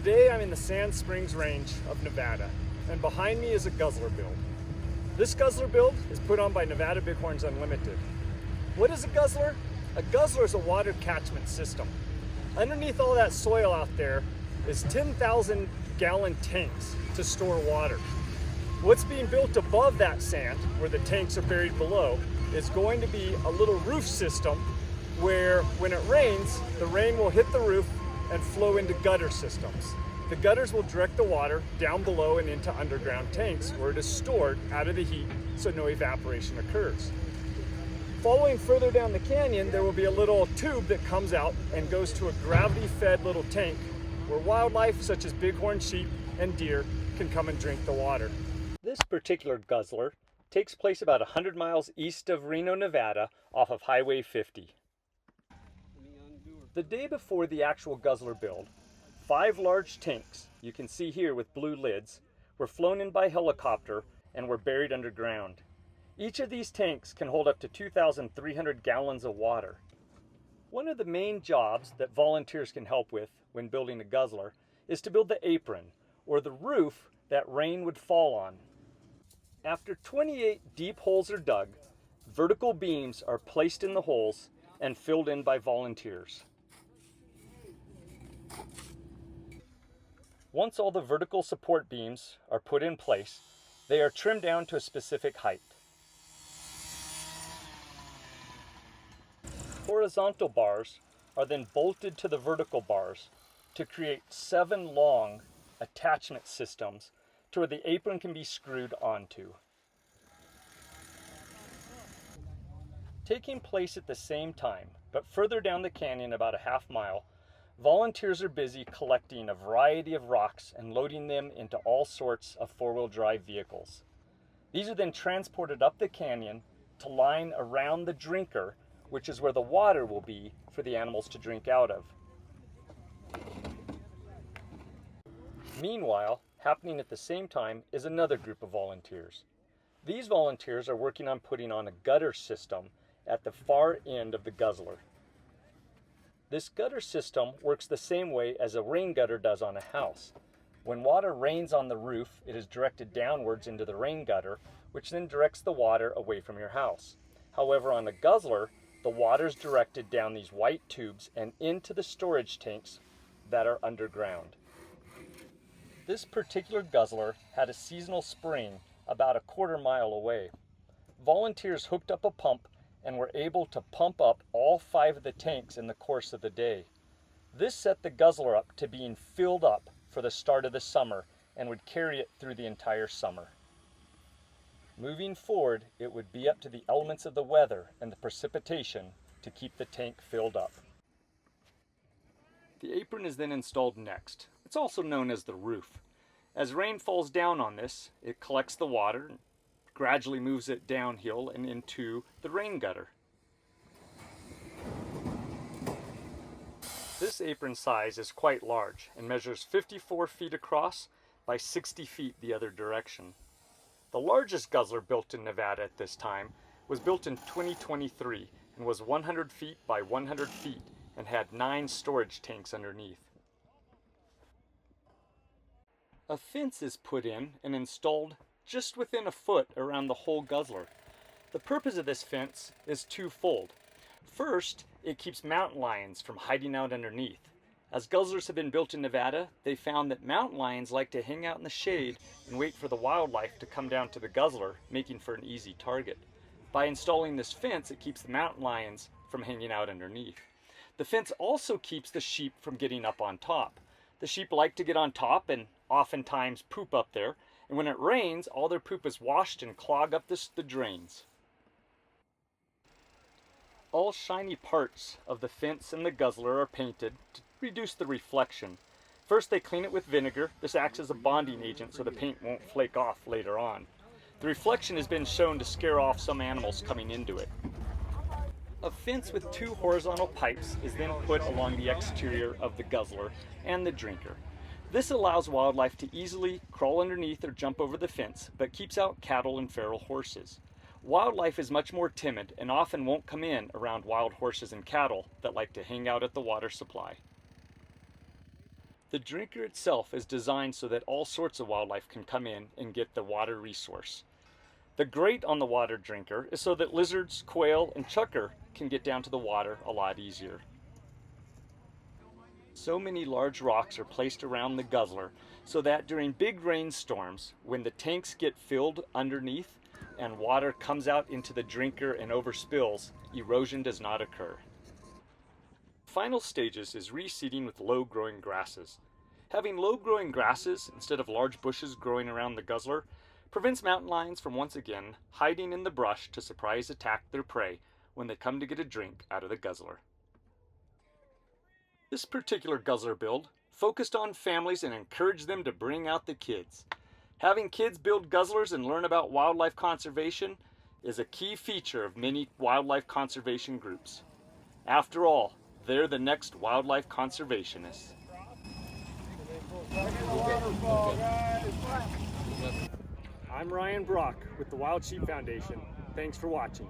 Today I'm in the Sand Springs Range of Nevada, and behind me is a guzzler build. This guzzler build is put on by Nevada Bighorns Unlimited. What is a guzzler? A guzzler is a water catchment system. Underneath all that soil out there is 10,000 gallon tanks to store water. What's being built above that sand, where the tanks are buried below, is going to be a little roof system where when it rains, the rain will hit the roof and flow into gutter systems. The gutters will direct the water down below and into underground tanks where it is stored out of the heat so no evaporation occurs. Following further down the canyon, there will be a little tube that comes out and goes to a gravity-fed little tank where wildlife such as bighorn sheep and deer can come and drink the water. This particular guzzler takes place about 100 miles east of Reno, Nevada, off of Highway 50. The day before the actual guzzler build, 5 large tanks, you can see here with blue lids, were flown in by helicopter and were buried underground. Each of these tanks can hold up to 2,300 gallons of water. One of the main jobs that volunteers can help with when building a guzzler is to build the apron, or the roof that rain would fall on. After 28 deep holes are dug, vertical beams are placed in the holes and filled in by volunteers. Once all the vertical support beams are put in place, they are trimmed down to a specific height. Horizontal bars are then bolted to the vertical bars to create 7 long attachment systems to where the apron can be screwed onto. Taking place at the same time, but further down the canyon about a half mile, volunteers are busy collecting a variety of rocks and loading them into all sorts of 4-wheel drive vehicles. These are then transported up the canyon to line around the drinker, which is where the water will be for the animals to drink out of. Meanwhile, happening at the same time is another group of volunteers. These volunteers are working on putting on a gutter system at the far end of the guzzler. This gutter system works the same way as a rain gutter does on a house. When water rains on the roof, it is directed downwards into the rain gutter, which then directs the water away from your house. However, on a guzzler, the water is directed down these white tubes and into the storage tanks that are underground. This particular guzzler had a seasonal spring about a quarter mile away. Volunteers hooked up a pump and were able to pump up all 5 of the tanks in the course of the day. This set the guzzler up to being filled up for the start of the summer and would carry it through the entire summer. Moving forward, it would be up to the elements of the weather and the precipitation to keep the tank filled up. The apron is then installed next. It's also known as the roof. As rain falls down on this, it collects the water and gradually moves it downhill and into the rain gutter. This apron size is quite large and measures 54 feet across by 60 feet the other direction. The largest guzzler built in Nevada at this time was built in 2023 and was 100 feet by 100 feet and had 9 storage tanks underneath. A fence is put in and installed just within a foot around the whole guzzler. The purpose of this fence is twofold. First, it keeps mountain lions from hiding out underneath. As guzzlers have been built in Nevada, they found that mountain lions like to hang out in the shade and wait for the wildlife to come down to the guzzler, making for an easy target. By installing this fence, it keeps the mountain lions from hanging out underneath. The fence also keeps the sheep from getting up on top. The sheep like to get on top and oftentimes poop up there, and when it rains, all their poop is washed and clog up the drains. All shiny parts of the fence and the guzzler are painted to reduce the reflection. First, they clean it with vinegar. This acts as a bonding agent so the paint won't flake off later on. The reflection has been shown to scare off some animals coming into it. A fence with 2 horizontal pipes is then put along the exterior of the guzzler and the drinker. This allows wildlife to easily crawl underneath or jump over the fence, but keeps out cattle and feral horses. Wildlife is much more timid and often won't come in around wild horses and cattle that like to hang out at the water supply. The drinker itself is designed so that all sorts of wildlife can come in and get the water resource. The grate on the water drinker is so that lizards, quail, and chukar can get down to the water a lot easier. So many large rocks are placed around the guzzler so that during big rainstorms, when the tanks get filled underneath and water comes out into the drinker and overspills, erosion does not occur. Final stages is reseeding with low-growing grasses. Having low-growing grasses instead of large bushes growing around the guzzler prevents mountain lions from once again hiding in the brush to surprise attack their prey when they come to get a drink out of the guzzler. This particular guzzler build focused on families and encouraged them to bring out the kids. Having kids build guzzlers and learn about wildlife conservation is a key feature of many wildlife conservation groups. After all, they're the next wildlife conservationists. I'm Ryan Brock with the Wild Sheep Foundation. Thanks for watching.